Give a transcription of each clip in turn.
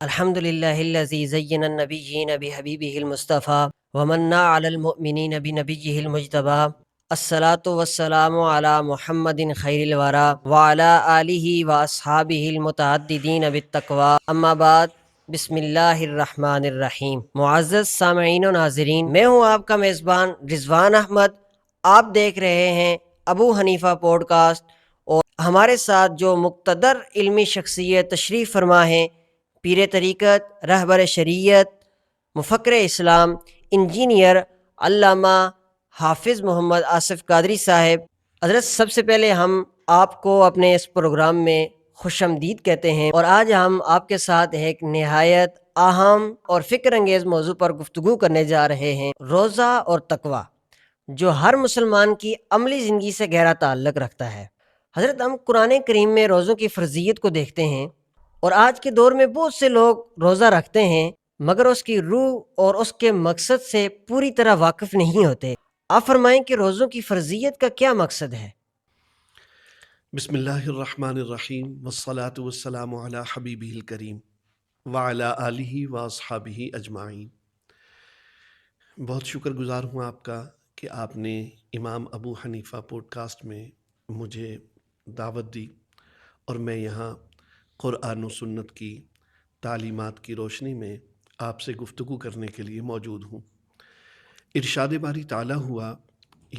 الحمد للہ الذی زین النبیین بحبیبہ المصطفیٰ ومن علی المؤمنین بنبیہ المجتبیٰ الصلاۃ والسلام علی محمد خیر الورا وعلی آلہ واصحابہ المتعددین بالتقویٰ اما بعد بسم اللہ الرحمن الرحیم۔ معزز سامعین و ناظرین، میں ہوں آپ کا میزبان رضوان احمد۔ آپ دیکھ رہے ہیں ابو حنیفہ پوڈ کاسٹ، اور ہمارے ساتھ جو مقتدر علمی شخصیت تشریف فرما ہیں، پیر طریقت، رہبر شریعت، مفکر اسلام، انجینئر علامہ حافظ محمد آصف قادری صاحب۔ حضرت، سب سے پہلے ہم آپ کو اپنے اس پروگرام میں خوش آمدید کہتے ہیں، اور آج ہم آپ کے ساتھ ایک نہایت اہم اور فکر انگیز موضوع پر گفتگو کرنے جا رہے ہیں، روزہ اور تقویٰ، جو ہر مسلمان کی عملی زندگی سے گہرا تعلق رکھتا ہے۔ حضرت، ہم قرآن کریم میں روزوں کی فرضیت کو دیکھتے ہیں، اور آج کے دور میں بہت سے لوگ روزہ رکھتے ہیں مگر اس کی روح اور اس کے مقصد سے پوری طرح واقف نہیں ہوتے۔ آپ فرمائیں کہ روزوں کی فرضیت کا کیا مقصد ہے؟ بسم اللہ الرحمن الرحیم والصلاة والسلام علی حبیبہ الکریم وعلی آلہ واصحابہ اجمعین۔ بہت شکر گزار ہوں آپ کا کہ آپ نے امام ابو حنیفہ پوڈ کاسٹ میں مجھے دعوت دی، اور میں یہاں قرآن و سنت کی تعلیمات کی روشنی میں آپ سے گفتگو کرنے کے لیے موجود ہوں۔ ارشاد باری تعالیٰ ہوا،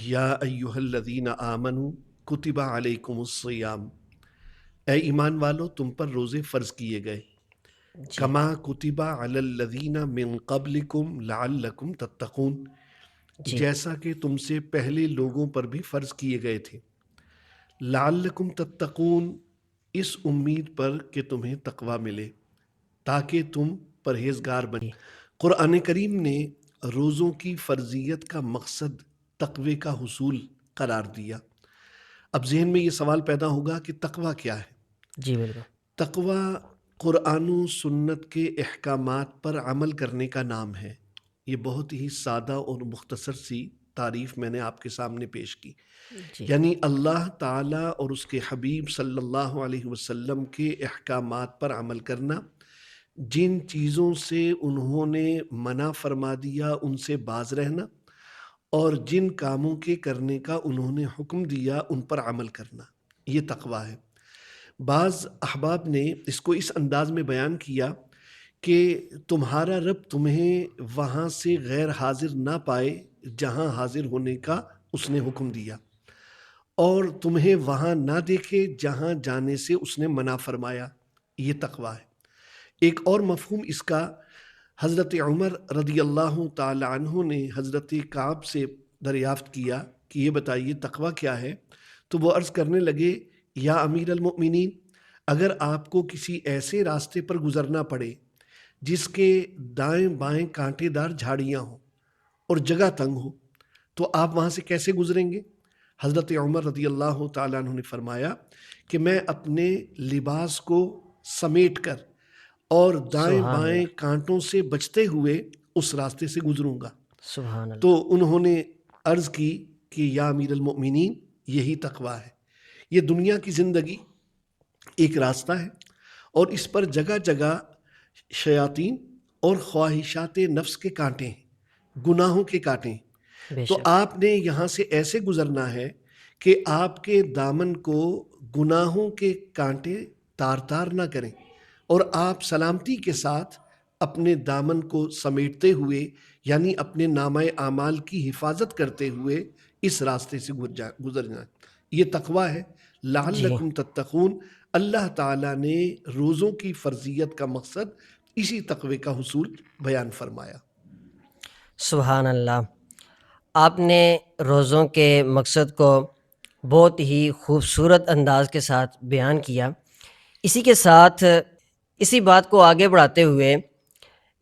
یا ایہا الذین آمنوا کتب علیکم الصیام، اے ایمان والو تم پر روزے فرض کیے گئے، کما کتب علی الذین من قبلکم لعلکم تتقون، جیسا کہ تم سے پہلے لوگوں پر بھی فرض کیے گئے تھے، لعلکم تتقون، اس امید پر کہ تمہیں تقوی ملے تاکہ تم پرہیزگار بنیں۔ قرآن کریم نے روزوں کی فرضیت کا مقصد تقوی کا حصول قرار دیا۔ اب ذہن میں یہ سوال پیدا ہوگا کہ تقوی کیا ہے؟ جی بالکل۔ تقوی قرآن و سنت کے احکامات پر عمل کرنے کا نام ہے۔ یہ بہت ہی سادہ اور مختصر سی تعریف میں نے آپ کے سامنے پیش کی۔ یعنی اللہ تعالیٰ اور اس کے حبیب صلی اللہ علیہ وسلم کے احکامات پر عمل کرنا، جن چیزوں سے انہوں نے منع فرما دیا ان سے باز رہنا، اور جن کاموں کے کرنے کا انہوں نے حکم دیا ان پر عمل کرنا، یہ تقویٰ ہے۔ بعض احباب نے اس کو اس انداز میں بیان کیا کہ تمہارا رب تمہیں وہاں سے غیر حاضر نہ پائے جہاں حاضر ہونے کا اس نے حکم دیا، اور تمہیں وہاں نہ دیکھے جہاں جانے سے اس نے منع فرمایا، یہ تقویٰ ہے۔ ایک اور مفہوم اس کا حضرت عمر رضی اللہ تعالی عنہ نے حضرت کعب سے دریافت کیا کہ یہ بتائیے تقویٰ کیا ہے؟ تو وہ عرض کرنے لگے، یا امیر المؤمنین، اگر آپ کو کسی ایسے راستے پر گزرنا پڑے جس کے دائیں بائیں کانٹے دار جھاڑیاں ہوں اور جگہ تنگ ہو، تو آپ وہاں سے کیسے گزریں گے؟ حضرت عمر رضی اللہ تعالیٰ عنہ نے فرمایا کہ میں اپنے لباس کو سمیٹ کر اور دائیں بائیں کانٹوں سے بچتے ہوئے اس راستے سے گزروں گا۔ سبحان اللہ۔ تو انہوں نے عرض کی کہ یا امیر المؤمنین، یہی تقویٰ ہے۔ یہ دنیا کی زندگی ایک راستہ ہے، اور اس پر جگہ جگہ شیاطین اور خواہشات نفس کے کانٹے ہیں، گناہوں کے کانٹے ہیں۔ تو آپ نے یہاں سے ایسے گزرنا ہے کہ آپ کے دامن کو گناہوں کے کانٹے تار تار نہ کریں، اور آپ سلامتی کے ساتھ اپنے دامن کو سمیٹتے ہوئے، یعنی اپنے نامہ اعمال کی حفاظت کرتے ہوئے اس راستے سے گزرنا۔ یہ تقویٰ ہے، لعلکم تتقون۔ اللہ تعالیٰ نے روزوں کی فرضیت کا مقصد اسی تقوی کا حصول بیان فرمایا۔ سبحان اللہ۔ آپ نے روزوں کے مقصد کو بہت ہی خوبصورت انداز کے ساتھ بیان کیا۔ اسی کے ساتھ اسی بات کو آگے بڑھاتے ہوئے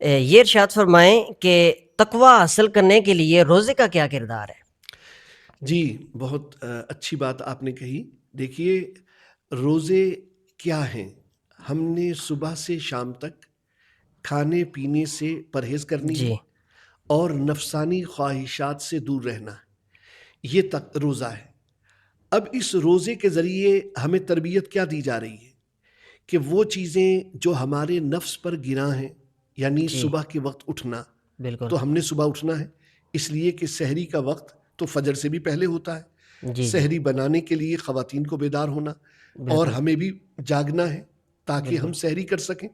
یہ ارشاد فرمائیں کہ تقویٰ حاصل کرنے کے لیے روزے کا کیا کردار ہے؟ جی، بہت اچھی بات آپ نے کہی۔ دیکھیے، روزے کیا ہیں؟ ہم نے صبح سے شام تک کھانے پینے سے پرہیز کرنی ہے اور نفسانی خواہشات سے دور رہنا ہے، یہ روزہ ہے۔ اب اس روزے کے ذریعے ہمیں تربیت کیا دی جا رہی ہے کہ وہ چیزیں جو ہمارے نفس پر گراں ہیں، یعنی جی صبح کے وقت اٹھنا، بالکل. تو ہم نے صبح اٹھنا ہے اس لیے کہ سحری کا وقت تو فجر سے بھی پہلے ہوتا ہے. جی جی سحری بنانے کے لیے خواتین کو بیدار ہونا اور بالکل ہمیں بھی جاگنا ہے تاکہ بالکل ہم سحری کر سکیں.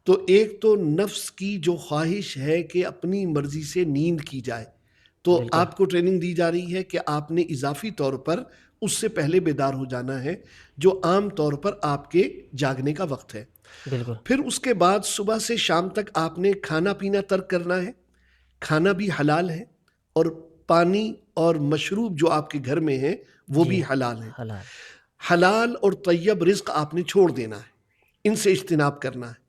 تو ایک تو نفس کی جو خواہش ہے کہ اپنی مرضی سے نیند کی جائے، تو بالکل آپ کو ٹریننگ دی جا رہی ہے کہ آپ نے اضافی طور پر اس سے پہلے بیدار ہو جانا ہے، جو عام طور پر آپ کے جاگنے کا وقت ہے. بالکل پھر اس کے بعد صبح سے شام تک آپ نے کھانا پینا ترک کرنا ہے. کھانا بھی حلال ہے اور پانی اور مشروب جو آپ کے گھر میں ہیں وہ جی بھی حلال ہے. حلال. حلال اور طیب رزق آپ نے چھوڑ دینا ہے، ان سے اجتناب کرنا ہے.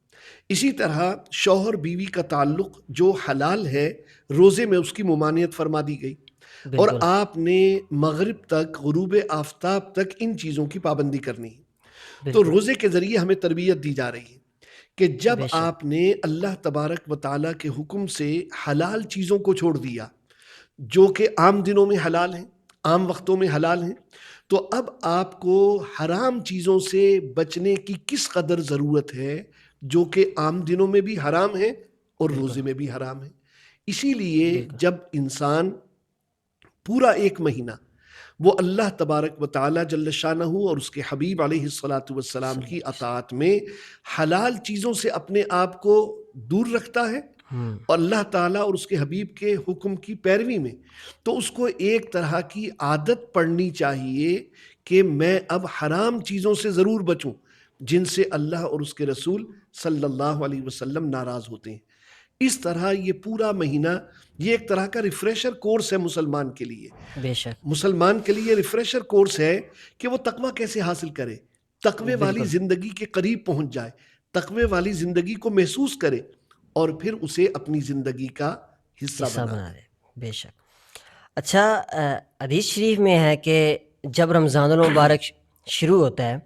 اسی طرح شوہر بیوی کا تعلق جو حلال ہے، روزے میں اس کی ممانعت فرما دی گئی اور بالکل آپ نے مغرب تک، غروب آفتاب تک ان چیزوں کی پابندی کرنی ہے. تو بالکل روزے کے ذریعے ہمیں تربیت دی جا رہی ہے کہ جب بے شک. آپ نے اللہ تبارک و تعالیٰ کے حکم سے حلال چیزوں کو چھوڑ دیا جو کہ عام دنوں میں حلال ہیں، عام وقتوں میں حلال ہیں، تو اب آپ کو حرام چیزوں سے بچنے کی کس قدر ضرورت ہے جو کہ عام دنوں میں بھی حرام ہیں اور بالکل روزے میں بھی حرام ہیں. اسی لیے بالکل جب انسان پورا ایک مہینہ وہ اللہ تبارک و تعالیٰ جل شانہ اور اس کے حبیب علیہ الصلاۃ والسلام کی اطاعت میں حلال چیزوں سے اپنے آپ کو دور رکھتا ہے اور اللہ تعالیٰ اور اس کے حبیب کے حکم کی پیروی میں، تو اس کو ایک طرح کی عادت پڑنی چاہیے کہ میں اب حرام چیزوں سے ضرور بچوں جن سے اللہ اور اس کے رسول صلی اللہ علیہ وسلم ناراض ہوتے ہیں. اس طرح یہ پورا مہینہ یہ ایک طرح کا ریفریشر کورس ہے مسلمان کے لیے. بے شک. مسلمان کے لیے ریفریشر کورس ہے کہ وہ تقویٰ کیسے حاصل کرے، تقوی والی بالکل زندگی کے قریب پہنچ جائے، تقوی والی زندگی کو محسوس کرے اور پھر اسے اپنی زندگی کا حصہ حصہ بنا بنا دے. دے. بے شک. اچھا حدیث شریف میں ہے کہ جب رمضان المبارک شروع ہوتا ہے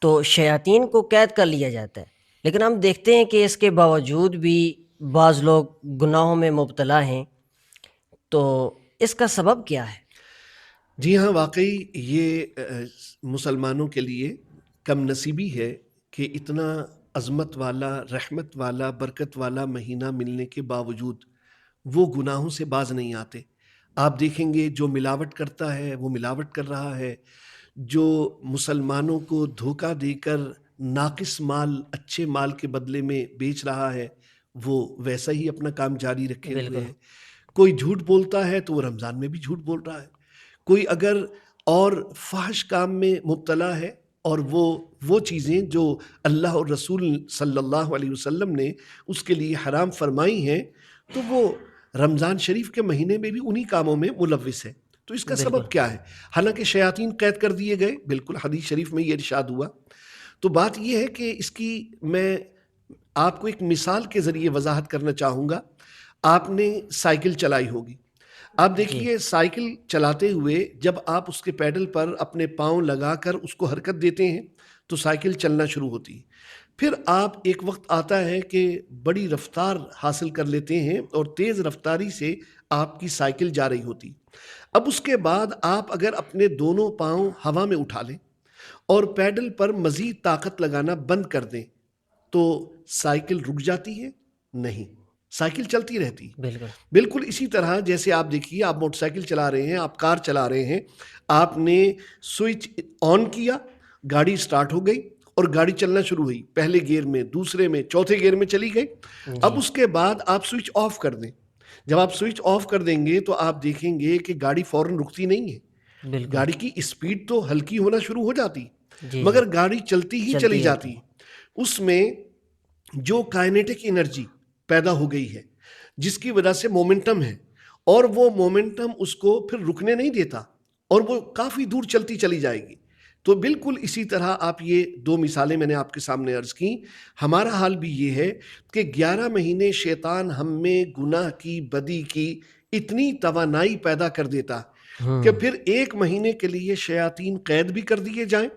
تو شیاطین کو قید کر لیا جاتا ہے، لیکن ہم دیکھتے ہیں کہ اس کے باوجود بھی بعض لوگ گناہوں میں مبتلا ہیں، تو اس کا سبب کیا ہے؟ جی ہاں، واقعی یہ مسلمانوں کے لیے کم نصیبی ہے کہ اتنا عظمت والا، رحمت والا، برکت والا مہینہ ملنے کے باوجود وہ گناہوں سے باز نہیں آتے. آپ دیکھیں گے جو ملاوٹ کرتا ہے وہ ملاوٹ کر رہا ہے، جو مسلمانوں کو دھوکہ دے کر ناقص مال اچھے مال کے بدلے میں بیچ رہا ہے وہ ویسا ہی اپنا کام جاری رکھے ہوئے بالکل ہے. کوئی جھوٹ بولتا ہے تو وہ رمضان میں بھی جھوٹ بول رہا ہے. کوئی اگر اور فحش کام میں مبتلا ہے اور وہ چیزیں جو اللہ اور رسول صلی اللہ علیہ وسلم نے اس کے لیے حرام فرمائی ہیں تو وہ رمضان شریف کے مہینے میں بھی انہی کاموں میں ملوث ہے. تو اس کا بالکل سبب کیا ہے؟ حالانکہ شیاطین قید کر دیے گئے، بالکل حدیث شریف میں یہ ارشاد ہوا. تو بات یہ ہے کہ اس کی میں آپ کو ایک مثال کے ذریعے وضاحت کرنا چاہوں گا. آپ نے سائیکل چلائی ہوگی. آپ جی دیکھیے سائیکل چلاتے ہوئے جب آپ اس کے پیڈل پر اپنے پاؤں لگا کر اس کو حرکت دیتے ہیں تو سائیکل چلنا شروع ہوتی ہے. پھر آپ ایک وقت آتا ہے کہ بڑی رفتار حاصل کر لیتے ہیں اور تیز رفتاری سے آپ کی سائیکل جا رہی ہوتی. اب اس کے بعد آپ اگر اپنے دونوں پاؤں ہوا میں اٹھا لیں اور پیڈل پر مزید طاقت لگانا بند کر دیں تو سائیکل رک جاتی ہے؟ نہیں، سائیکل چلتی رہتی. بالکل بالکل اسی طرح جیسے آپ دیکھیے آپ موٹر سائیکل چلا رہے ہیں، آپ کار چلا رہے ہیں، آپ نے سوئچ آن کیا، گاڑی سٹارٹ ہو گئی اور گاڑی چلنا شروع ہوئی، پہلے گیئر میں، دوسرے میں، چوتھے گیئر میں چلی گئی. اب جی اس کے بعد آپ سوئچ آف کر دیں. جب آپ سوئچ آف کر دیں گے تو آپ دیکھیں گے کہ گاڑی فوراً رکتی نہیں ہے. بالکل گاڑی کی اسپیڈ تو ہلکی ہونا شروع ہو جاتی جی جی مگر گاڑی چلتی ہی چلی جاتی. اس میں جو کائنیٹک انرجی پیدا ہو گئی ہے جس کی وجہ سے مومنٹم ہے اور وہ مومنٹم اس کو پھر رکنے نہیں دیتا اور وہ کافی دور چلتی چلی جائے گی. تو بالکل اسی طرح آپ یہ دو مثالیں میں نے آپ کے سامنے عرض کی. ہمارا حال بھی یہ ہے کہ 11 مہینے شیطان ہم میں گناہ کی، بدی کی اتنی توانائی پیدا کر دیتا کہ پھر ایک مہینے کے لیے شیاطین قید بھی کر دیے جائیں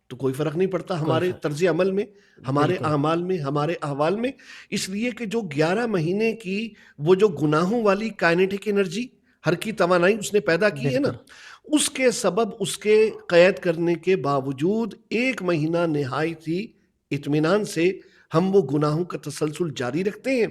تو کوئی فرق نہیں پڑتا کوئی ہمارے فرق طرز عمل میں، ہمارے بالکل اعمال میں، ہمارے احوال میں. اس لیے کہ جو 11 مہینے کی وہ جو گناہوں والی کائنیٹک انرجی، ہر کی توانائی اس نے پیدا کی ہے نا، بالکل اس کے سبب اس کے قید کرنے کے باوجود ایک مہینہ نہایت ہی اطمینان سے ہم وہ گناہوں کا تسلسل جاری رکھتے ہیں،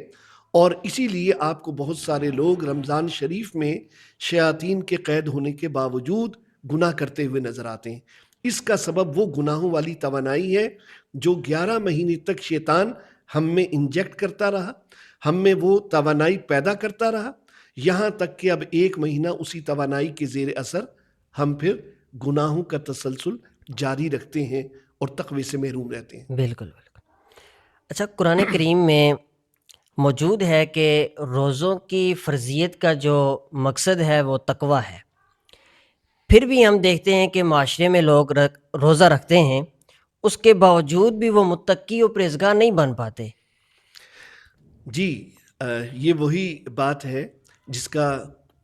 اور اسی لیے آپ کو بہت سارے لوگ رمضان شریف میں شیاطین کے قید ہونے کے باوجود گناہ کرتے ہوئے نظر آتے ہیں۔ اس کا سبب وہ گناہوں والی توانائی ہے جو 11 مہینے تک شیطان ہم میں انجیکٹ کرتا رہا، ہم میں وہ توانائی پیدا کرتا رہا، یہاں تک کہ اب 1 مہینہ اسی توانائی کے زیر اثر ہم پھر گناہوں کا تسلسل جاری رکھتے ہیں اور تقوی سے محروم رہتے ہیں۔ بالکل بالکل۔ اچھا، قرآن کریم میں موجود ہے کہ روزوں کی فرضیت کا جو مقصد ہے وہ تقوی ہے، پھر بھی ہم دیکھتے ہیں کہ معاشرے میں لوگ روزہ رکھتے ہیں، اس کے باوجود بھی وہ متقی و پرہیزگار نہیں بن پاتے۔ جی، یہ وہی بات ہے جس کا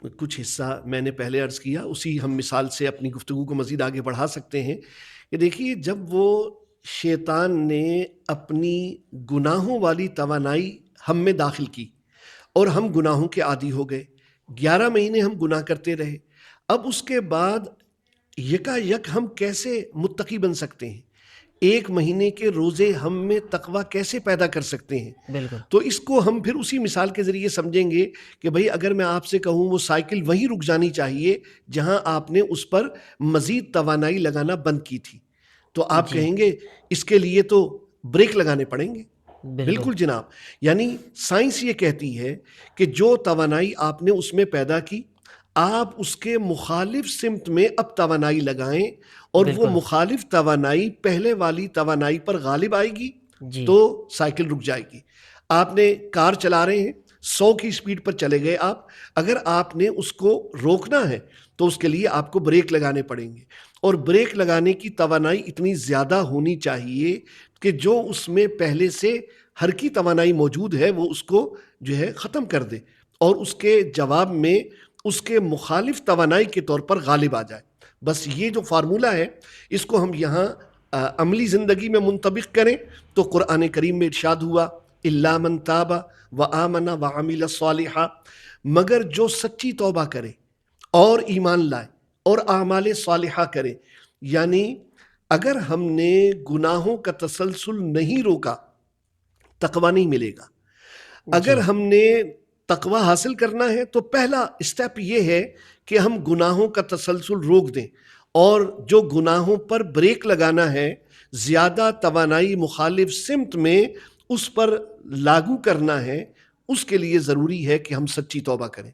کچھ حصہ میں نے پہلے عرض کیا، اسی ہم مثال سے اپنی گفتگو کو مزید آگے بڑھا سکتے ہیں کہ دیکھیے، جب وہ شیطان نے اپنی گناہوں والی توانائی ہم میں داخل کی اور ہم گناہوں کے عادی ہو گئے، 11 مہینے ہم گناہ کرتے رہے، اب اس کے بعد یکا یک ہم کیسے متقی بن سکتے ہیں؟ 1 مہینے کے روزے ہم میں تقوی کیسے پیدا کر سکتے ہیں؟ بالکل تو اس کو ہم پھر اسی مثال کے ذریعے سمجھیں گے کہ بھئی اگر میں آپ سے کہوں وہ سائیکل وہیں رک جانی چاہیے جہاں آپ نے اس پر مزید توانائی لگانا بند کی تھی، تو آپ جی، کہیں گے اس کے لیے تو بریک لگانے پڑیں گے۔ بالکل بالکل جناب، یعنی سائنس یہ کہتی ہے کہ جو توانائی آپ نے اس میں پیدا کی، آپ اس کے مخالف سمت میں اب توانائی لگائیں اور وہ بالکل مخالف توانائی پہلے والی توانائی پر غالب آئے گی جی، تو سائیکل رک جائے گی۔ آپ نے کار چلا رہے ہیں، 100 کی سپیڈ پر چلے گئے آپ، اگر آپ نے اس کو روکنا ہے تو اس کے لیے آپ کو بریک لگانے پڑیں گے، اور بریک لگانے کی توانائی اتنی زیادہ ہونی چاہیے کہ جو اس میں پہلے سے ہر کی توانائی موجود ہے وہ اس کو جو ہے ختم کر دے اور اس کے جواب میں اس کے مخالف توانائی کے طور پر غالب آ جائے۔ بس یہ جو فارمولہ ہے اس کو ہم یہاں عملی زندگی میں منطبق کریں تو قرآن کریم میں ارشاد ہوا الا من تاب وآمن وعمل صالحا، مگر جو سچی توبہ کرے اور ایمان لائے اور اعمال صالحہ کرے، یعنی اگر ہم نے گناہوں کا تسلسل نہیں روکا تقوی نہیں ملے گا۔ اگر جی، ہم نے تقوی حاصل کرنا ہے تو پہلا اسٹیپ یہ ہے کہ ہم گناہوں کا تسلسل روک دیں، اور جو گناہوں پر بریک لگانا ہے، زیادہ توانائی مخالف سمت میں اس پر لاگو کرنا ہے، اس کے لیے ضروری ہے کہ ہم سچی توبہ کریں۔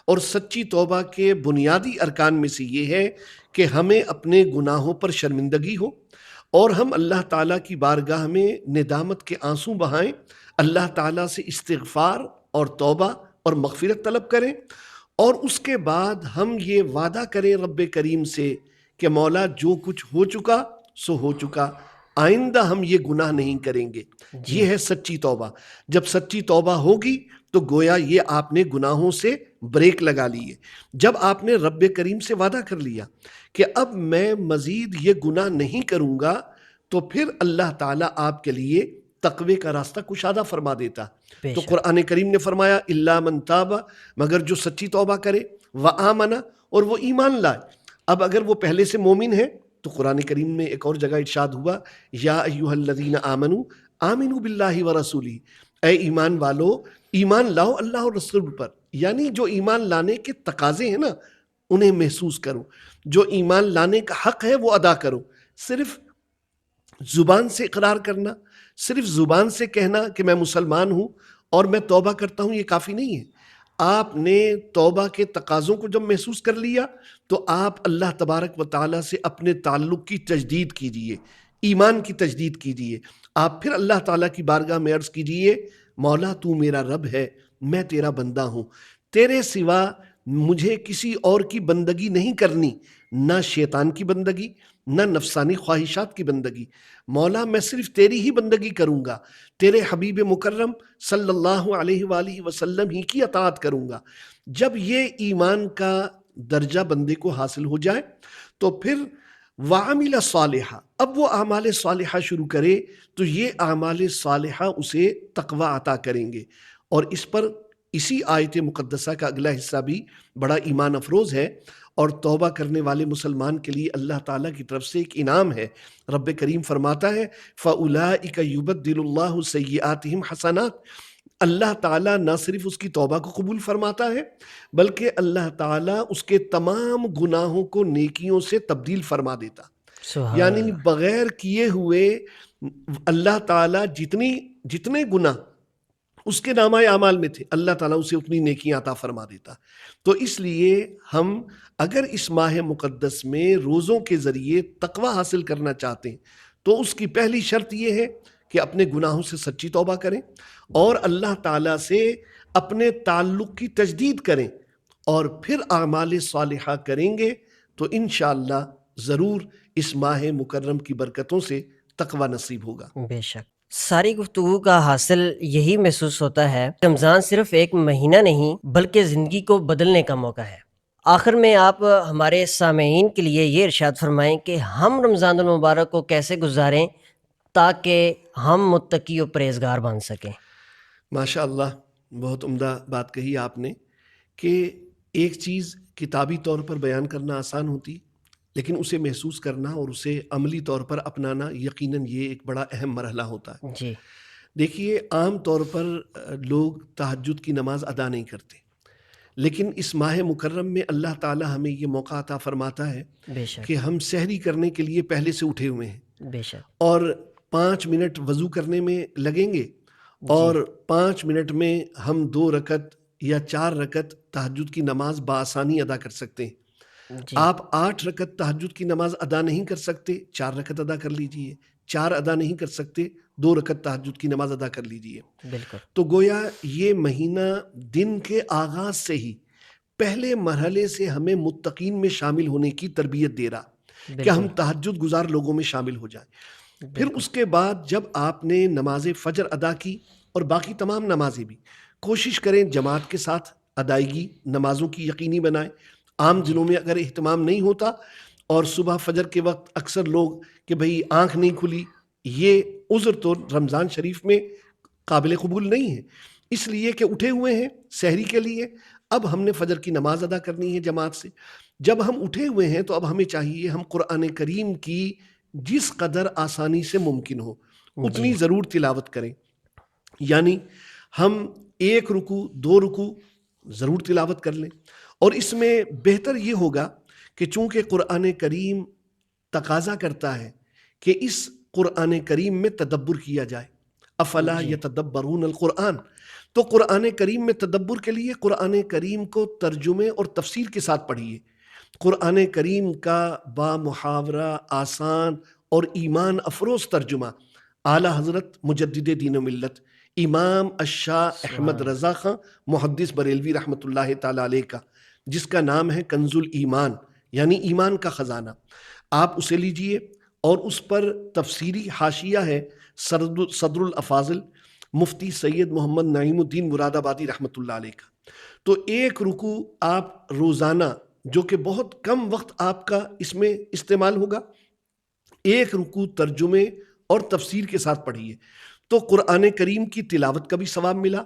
اور سچی توبہ کے بنیادی ارکان میں سے یہ ہے کہ ہمیں اپنے گناہوں پر شرمندگی ہو اور ہم اللہ تعالیٰ کی بارگاہ میں ندامت کے آنسو بہائیں، اللہ تعالیٰ سے استغفار اور توبہ اور مغفرت طلب کریں، اور اس کے بعد ہم یہ وعدہ کریں رب کریم سے کہ مولا جو کچھ ہو چکا سو ہو چکا، آئندہ ہم یہ گناہ نہیں کریں گے۔ جی، یہ ہے سچی توبہ۔ جب سچی توبہ ہوگی تو گویا یہ آپ نے گناہوں سے بریک لگا لیے۔ جب آپ نے رب کریم سے وعدہ کر لیا کہ اب میں مزید یہ گناہ نہیں کروں گا، تو پھر اللہ تعالیٰ آپ کے لیے تقوی کا راستہ کشادہ فرما دیتا۔ بے تو شک، قرآن کریم نے فرمایا الا من تاب، مگر جو سچی توبہ کرے، وآمن، اور وہ ایمان لائے۔ اب اگر وہ پہلے سے مومن ہے تو قرآن کریم میں ایک اور جگہ ارشاد ہوا یا ایھا الذین آمنوا آمنوا باللہ ورسولہ، اے ایمان والو ایمان لاؤ اللہ اور رسول پر، یعنی جو ایمان لانے کے تقاضے ہیں نا انہیں محسوس کرو، جو ایمان لانے کا حق ہے وہ ادا کرو۔ صرف زبان سے اقرار کرنا، صرف زبان سے کہنا کہ میں مسلمان ہوں اور میں توبہ کرتا ہوں، یہ کافی نہیں ہے۔ آپ نے توبہ کے تقاضوں کو جب محسوس کر لیا تو آپ اللہ تبارک و تعالیٰ سے اپنے تعلق کی تجدید کیجئے، ایمان کی تجدید کیجئے۔ آپ پھر اللہ تعالیٰ کی بارگاہ میں عرض کیجئے مولا تو میرا رب ہے، میں تیرا بندہ ہوں، تیرے سوا مجھے کسی اور کی بندگی نہیں کرنی، نہ شیطان کی بندگی، نہ نفسانی خواہشات کی بندگی۔ مولا میں صرف تیری ہی بندگی کروں گا، تیرے حبیب مکرم صلی اللہ علیہ وآلہ وسلم ہی کی اطاعت کروں گا۔ جب یہ ایمان کا درجہ بندے کو حاصل ہو جائے تو پھر وعمل صالحہ، اب وہ اعمال صالحہ شروع کرے تو یہ اعمال صالحہ اسے تقوی عطا کریں گے، اور اس پر اسی آیت مقدسہ کا اگلا حصہ بھی بڑا ایمان افروز ہے اور توبہ کرنے والے مسلمان کے لیے اللہ تعالیٰ کی طرف سے ایک انعام ہے۔ رب کریم فرماتا ہے فَأُولَٰئِكَ يُبَدِّلُ اللَّهُ سَيِّئَاتِهِمْ حَسَنَاتٍ، اللہ تعالیٰ نہ صرف اس کی توبہ کو قبول فرماتا ہے بلکہ اللہ تعالیٰ اس کے تمام گناہوں کو نیکیوں سے تبدیل فرما دیتا، سبحان یعنی اللہ۔ بغیر کیے ہوئے اللہ تعالیٰ جتنے گناہ اس کے نامہ اعمال میں تھے اللہ تعالیٰ اسے اتنی نیکیاں عطا فرما دیتا۔ تو اس لیے ہم اگر اس ماہ مقدس میں روزوں کے ذریعے تقوی حاصل کرنا چاہتے ہیں تو اس کی پہلی شرط یہ ہے کہ اپنے گناہوں سے سچی توبہ کریں اور اللہ تعالیٰ سے اپنے تعلق کی تجدید کریں، اور پھر اعمال صالحہ کریں گے تو انشاءاللہ ضرور اس ماہ مکرم کی برکتوں سے تقوی نصیب ہوگا۔ بے شک ساری گفتگو کا حاصل یہی محسوس ہوتا ہے، رمضان صرف ایک مہینہ نہیں بلکہ زندگی کو بدلنے کا موقع ہے۔ آخر میں آپ ہمارے سامعین کے لیے یہ ارشاد فرمائیں کہ ہم رمضان المبارک کو کیسے گزاریں تاکہ ہم متقی و پرہیزگار بن سکیں۔ ماشاء اللہ، بہت عمدہ بات کہی آپ نے کہ ایک چیز کتابی طور پر بیان کرنا آسان ہوتی، لیکن اسے محسوس کرنا اور اسے عملی طور پر اپنانا یقیناً یہ ایک بڑا اہم مرحلہ ہوتا ہے۔ جی دیکھیے، عام طور پر لوگ تہجد کی نماز ادا نہیں کرتے، لیکن اس ماہ مکرم میں اللہ تعالیٰ ہمیں یہ موقع عطا فرماتا ہے بے شک کہ ہم سحری کرنے کے لیے پہلے سے اٹھے ہوئے ہیں بے شک اور 5 منٹ وضو کرنے میں لگیں گے اور 5 منٹ میں ہم 2 رکعت یا 4 رکعت تہجد کی نماز بآسانی ادا کر سکتے ہیں۔ جی آپ 8 رکعت تہجد کی نماز ادا نہیں کر سکتے، 4 رکعت ادا کر لیجئے، 4 ادا نہیں کر سکتے، 2 رکعت تہجد کی نماز ادا کر لیجئے۔ بالکل تو گویا یہ مہینہ دن کے آغاز سے ہی پہلے مرحلے سے ہمیں متقین میں شامل ہونے کی تربیت دے رہا کہ ہم تہجد گزار لوگوں میں شامل ہو جائیں۔ پھر اس کے بعد جب آپ نے نماز فجر ادا کی اور باقی تمام نمازیں بھی، کوشش کریں جماعت کے ساتھ ادائیگی نمازوں کی یقینی بنائیں۔ عام دنوں میں اگر اہتمام نہیں ہوتا اور صبح فجر کے وقت اکثر لوگ کہ بھئی آنکھ نہیں کھلی، یہ عذر تو رمضان شریف میں قابل قبول نہیں ہے، اس لیے کہ اٹھے ہوئے ہیں سحری کے لیے، اب ہم نے فجر کی نماز ادا کرنی ہے جماعت سے۔ جب ہم اٹھے ہوئے ہیں تو اب ہمیں چاہیے ہم قرآن کریم کی جس قدر آسانی سے ممکن ہو اتنی ضرور تلاوت کریں، یعنی ہم 1 رکوع 2 رکوع ضرور تلاوت کر لیں، اور اس میں بہتر یہ ہوگا کہ چونکہ قرآن کریم تقاضا کرتا ہے کہ اس قرآن کریم میں تدبر کیا جائے، افلا یتدبرون القرآن، تو قرآن کریم میں تدبر کے لیے قرآن کریم کو ترجمے اور تفسیر کے ساتھ پڑھیے۔ قرآن کریم کا با محاورہ آسان اور ایمان افروز ترجمہ اعلیٰ حضرت مجدد دین و ملت امام الشاہ احمد رضا خان محدث بریلوی رحمۃ اللہ تعالیٰ علیہ کا، جس کا نام ہے کنز الایمان، یعنی ایمان کا خزانہ، آپ اسے لیجئے، اور اس پر تفسیری حاشیہ ہے صدر الافاضل مفتی سید محمد نعیم الدین مراد آبادی رحمۃ اللہ علیہ کا۔ تو 1 رکوع آپ روزانہ، جو کہ بہت کم وقت آپ کا اس میں استعمال ہوگا، 1 رکوع ترجمے اور تفسیر کے ساتھ پڑھیے، تو قرآن کریم کی تلاوت کا بھی ثواب ملا،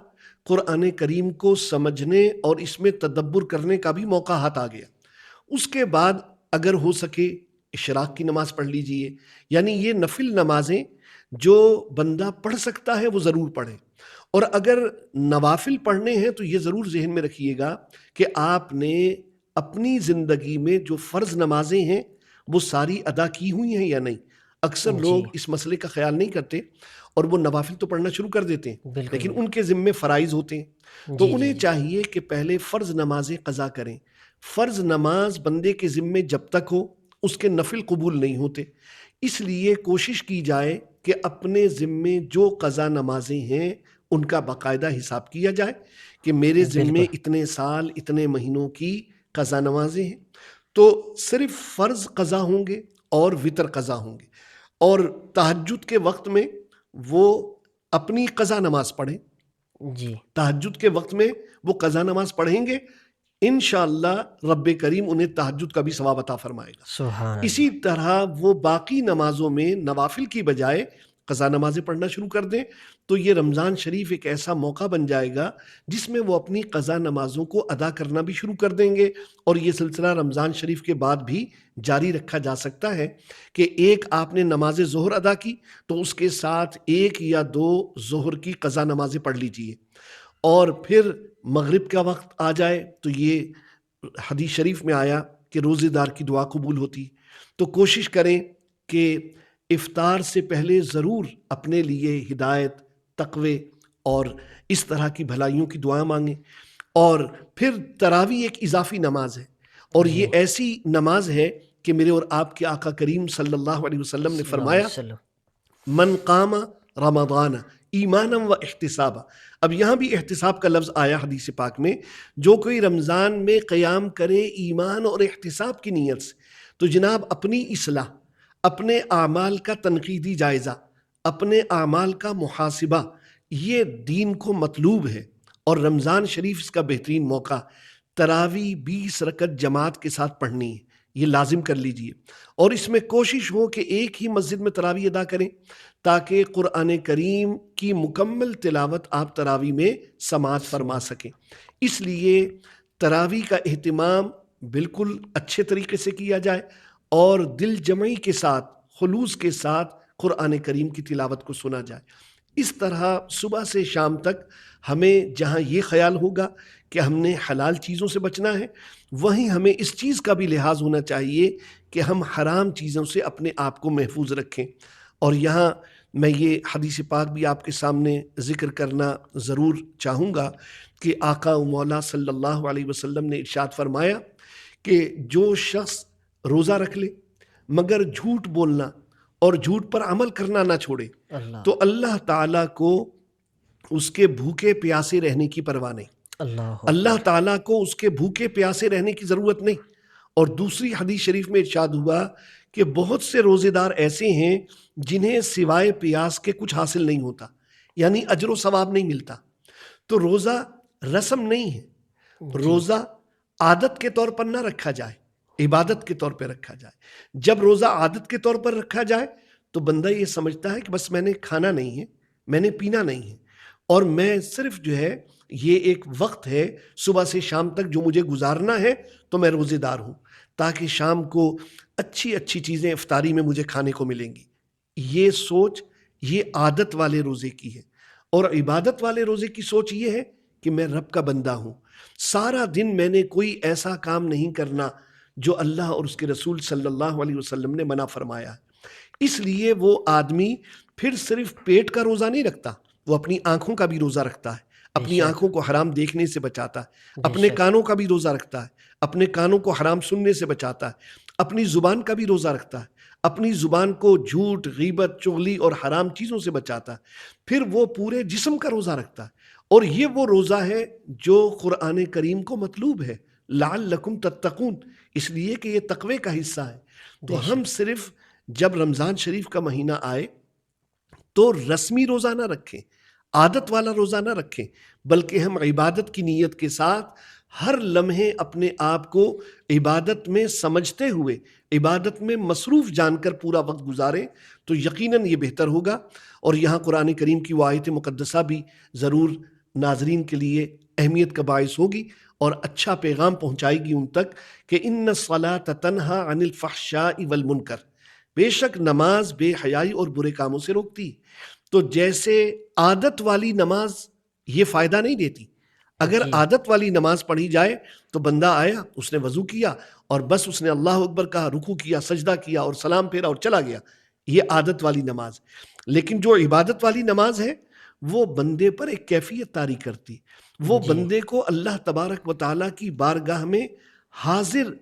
قرآن کریم کو سمجھنے اور اس میں تدبر کرنے کا بھی موقع ہاتھ آ گیا۔ اس کے بعد اگر ہو سکے اشراق کی نماز پڑھ لیجئے، یعنی یہ نفل نمازیں جو بندہ پڑھ سکتا ہے وہ ضرور پڑھے، اور اگر نوافل پڑھنے ہیں تو یہ ضرور ذہن میں رکھیے گا کہ آپ نے اپنی زندگی میں جو فرض نمازیں ہیں وہ ساری ادا کی ہوئی ہیں یا نہیں۔ اکثر لوگ اس مسئلے کا خیال نہیں کرتے اور وہ نوافل تو پڑھنا شروع کر دیتے ہیں، لیکن ان کے ذمے فرائض ہوتے ہیں، تو انہیں چاہیے کہ پہلے فرض نمازیں قضا کریں۔ فرض نماز بندے کے ذمے جب تک ہو اس کے نفل قبول نہیں ہوتے، اس لیے کوشش کی جائے کہ اپنے ذمے جو قضا نمازیں ہیں ان کا باقاعدہ حساب کیا جائے کہ میرے ذمے اتنے سال اتنے مہینوں کی قضا نمازیں ہیں، تو صرف فرض قضا ہوں گے اور وتر قضا ہوں گے، اور تہجد کے وقت میں وہ اپنی قضا نماز پڑھیں، تہجد کے وقت میں وہ قضا نماز پڑھیں گے، انشاءاللہ رب کریم انہیں تہجد کا بھی ثواب عطا فرمائے گا۔ اسی طرح وہ باقی نمازوں میں نوافل کی بجائے قضا نمازیں پڑھنا شروع کر دیں تو یہ رمضان شریف ایک ایسا موقع بن جائے گا جس میں وہ اپنی قضا نمازوں کو ادا کرنا بھی شروع کر دیں گے، اور یہ سلسلہ رمضان شریف کے بعد بھی جاری رکھا جا سکتا ہے کہ ایک آپ نے نماز ظہر ادا کی تو اس کے ساتھ 1 یا 2 ظہر کی قضا نمازیں پڑھ لیجئے، اور پھر مغرب کا وقت آ جائے تو یہ حدیث شریف میں آیا کہ روزے دار کی دعا قبول ہوتی، تو کوشش کریں کہ افطار سے پہلے ضرور اپنے لیے ہدایت، تقوی اور اس طرح کی بھلائیوں کی دعا مانگیں۔ اور پھر تراویح ایک اضافی نماز ہے، اور جی یہ ایسی نماز ہے کہ میرے اور آپ کے آقا کریم صلی اللہ علیہ وسلم نے صلی اللہ علیہ فرمایا وسلم، من قام رمضان ایمانا و احتسابا، اب یہاں بھی احتساب کا لفظ آیا حدیث پاک میں، جو کوئی رمضان میں قیام کرے ایمان اور احتساب کی نیت سے، تو جناب اپنی اصلاح، اپنے اعمال کا تنقیدی جائزہ، اپنے اعمال کا محاسبہ، یہ دین کو مطلوب ہے، اور رمضان شریف اس کا بہترین موقع، تراویح 20 رکعت جماعت کے ساتھ پڑھنی ہے، یہ لازم کر لیجئے، اور اس میں کوشش ہو کہ ایک ہی مسجد میں تراویح ادا کریں تاکہ قرآن کریم کی مکمل تلاوت آپ تراویح میں سماعت فرما سکیں۔ اس لیے تراویح کا اہتمام بالکل اچھے طریقے سے کیا جائے، اور دل جمعی کے ساتھ، خلوص کے ساتھ قرآن کریم کی تلاوت کو سنا جائے۔ اس طرح صبح سے شام تک ہمیں جہاں یہ خیال ہوگا کہ ہم نے حلال چیزوں سے بچنا ہے، وہیں ہمیں اس چیز کا بھی لحاظ ہونا چاہیے کہ ہم حرام چیزوں سے اپنے آپ کو محفوظ رکھیں۔ اور یہاں میں یہ حدیث پاک بھی آپ کے سامنے ذکر کرنا ضرور چاہوں گا کہ آقا و مولا صلی اللہ علیہ وسلم نے ارشاد فرمایا کہ جو شخص روزہ رکھ لے مگر جھوٹ بولنا اور جھوٹ پر عمل کرنا نہ چھوڑے اللہ تو اللہ تعالیٰ کو اس کے بھوکے پیاسے رہنے کی پرواہ نہیں، اللہ اللہ تعالیٰ کو اس کے بھوکے پیاسے رہنے کی ضرورت نہیں۔ اور دوسری حدیث شریف میں ارشاد ہوا کہ بہت سے روزے دار ایسے ہیں جنہیں سوائے پیاس کے کچھ حاصل نہیں ہوتا، یعنی اجر و ثواب نہیں ملتا۔ تو روزہ رسم نہیں ہے، جی روزہ عادت کے طور پر نہ رکھا جائے، عبادت کے طور پہ رکھا جائے۔ جب روزہ عادت کے طور پر رکھا جائے تو بندہ یہ سمجھتا ہے کہ بس میں نے کھانا نہیں ہے، میں نے پینا نہیں ہے، اور میں صرف جو ہے یہ ایک وقت ہے صبح سے شام تک جو مجھے گزارنا ہے تو میں روزے دار ہوں تاکہ شام کو اچھی اچھی چیزیں افطاری میں مجھے کھانے کو ملیں گی۔ یہ سوچ یہ عادت والے روزے کی ہے، اور عبادت والے روزے کی سوچ یہ ہے کہ میں رب کا بندہ ہوں، سارا دن میں نے کوئی ایسا کام نہیں کرنا جو اللہ اور اس کے رسول صلی اللہ علیہ وسلم نے منع فرمایا ہے۔ اس لیے وہ آدمی پھر صرف پیٹ کا روزہ نہیں رکھتا، وہ اپنی آنکھوں کا بھی روزہ رکھتا ہے، بے اپنی شک آنکھوں کو حرام دیکھنے سے بچاتا ہے، بے اپنے شک کانوں کا بھی روزہ رکھتا ہے، اپنے کانوں کو حرام سننے سے بچاتا ہے، اپنی زبان کا بھی روزہ رکھتا ہے، اپنی زبان کو جھوٹ، غیبت، چغلی اور حرام چیزوں سے بچاتا ہے، پھر وہ پورے جسم کا روزہ رکھتا ہے۔ اور یہ وہ روزہ ہے جو قرآن کریم کو مطلوب ہے، لعلکم تتقون، اس لیے کہ یہ تقوی کا حصہ ہے۔ بے تو ہم شک صرف جب رمضان شریف کا مہینہ آئے تو رسمی روزہ نہ رکھیں، عادت والا روزہ نہ رکھیں، بلکہ ہم عبادت کی نیت کے ساتھ ہر لمحے اپنے آپ کو عبادت میں سمجھتے ہوئے، عبادت میں مصروف جان کر پورا وقت گزاریں تو یقیناً یہ بہتر ہوگا۔ اور یہاں قرآن کریم کی وہ آیت مقدسہ بھی ضرور ناظرین کے لیے اہمیت کا باعث ہوگی اور اچھا پیغام پہنچائے گی ان تک کہ ان الصلاۃ تنہی عن الفحشاء والمنکر، بے شک نماز بے حیائی اور برے کاموں سے روکتی ہے۔ تو جیسے عادت والی نماز یہ فائدہ نہیں دیتی، اگر جی عادت والی نماز پڑھی جائے تو بندہ آیا، اس نے وضو کیا اور بس اس نے اللہ اکبر کہا، رکوع کیا، سجدہ کیا اور سلام پھیرا اور چلا گیا، یہ عادت والی نماز۔ لیکن جو عبادت والی نماز ہے وہ بندے پر ایک کیفیت طاری کرتی، وہ جی بندے کو اللہ تبارک و تعالیٰ کی بارگاہ میں حاضر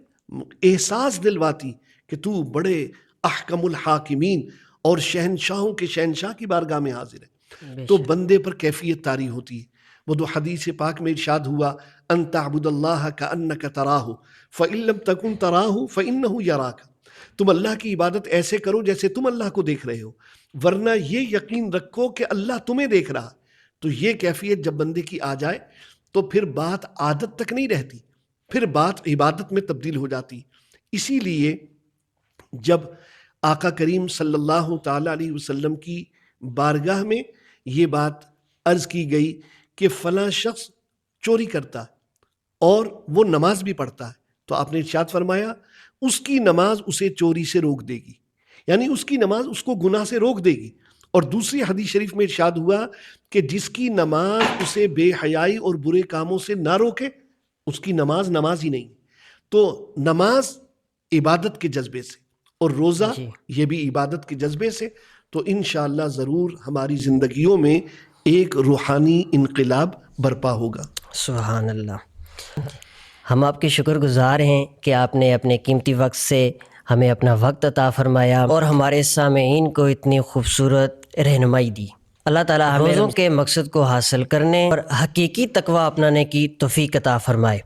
احساس دلواتی کہ تو بڑے احکم الحاکمین اور شہنشاہوں کے شہنشاہ کی بارگاہ میں حاضر ہے، بے تو شک بندے پر کیفیت طاری ہوتی ہے۔ وہ دو حدیث پاک میں ارشاد ہوا ان تعبد اللہ کأنک تراہ فإن لم تکن تراہ فإنہ یراک، تم اللہ کی عبادت ایسے کرو جیسے تم اللہ کو دیکھ رہے ہو، ورنہ یہ یقین رکھو کہ اللہ تمہیں دیکھ رہا۔ تو یہ کیفیت جب بندے کی آ جائے تو پھر بات عادت تک نہیں رہتی، پھر بات عبادت میں تبدیل ہو جاتی۔ اسی لیے جب آقا کریم صلی اللہ تعالیٰ علیہ وسلم کی بارگاہ میں یہ بات عرض کی گئی کہ فلاں شخص چوری کرتا ہے اور وہ نماز بھی پڑھتا ہے، تو آپ نے ارشاد فرمایا اس کی نماز اسے چوری سے روک دے گی، یعنی اس کی نماز اس کو گناہ سے روک دے گی۔ اور دوسری حدیث شریف میں ارشاد ہوا کہ جس کی نماز اسے بے حیائی اور برے کاموں سے نہ روکے اس کی نماز نماز ہی نہیں۔ تو نماز عبادت کے جذبے سے اور روزہ جی یہ بھی عبادت کے جذبے سے، تو انشاءاللہ ضرور ہماری زندگیوں میں ایک روحانی انقلاب برپا ہوگا۔ سبحان اللہ۔ ہم آپ کے شکر گزار ہیں کہ آپ نے اپنے قیمتی وقت سے ہمیں اپنا وقت عطا فرمایا اور ہمارے سامعین کو اتنی خوبصورت رہنمائی دی۔ اللہ تعالیٰ ہمیں روزوں کے مقصد کو حاصل کرنے اور حقیقی تقویٰ اپنانے کی توفیق عطا فرمائے۔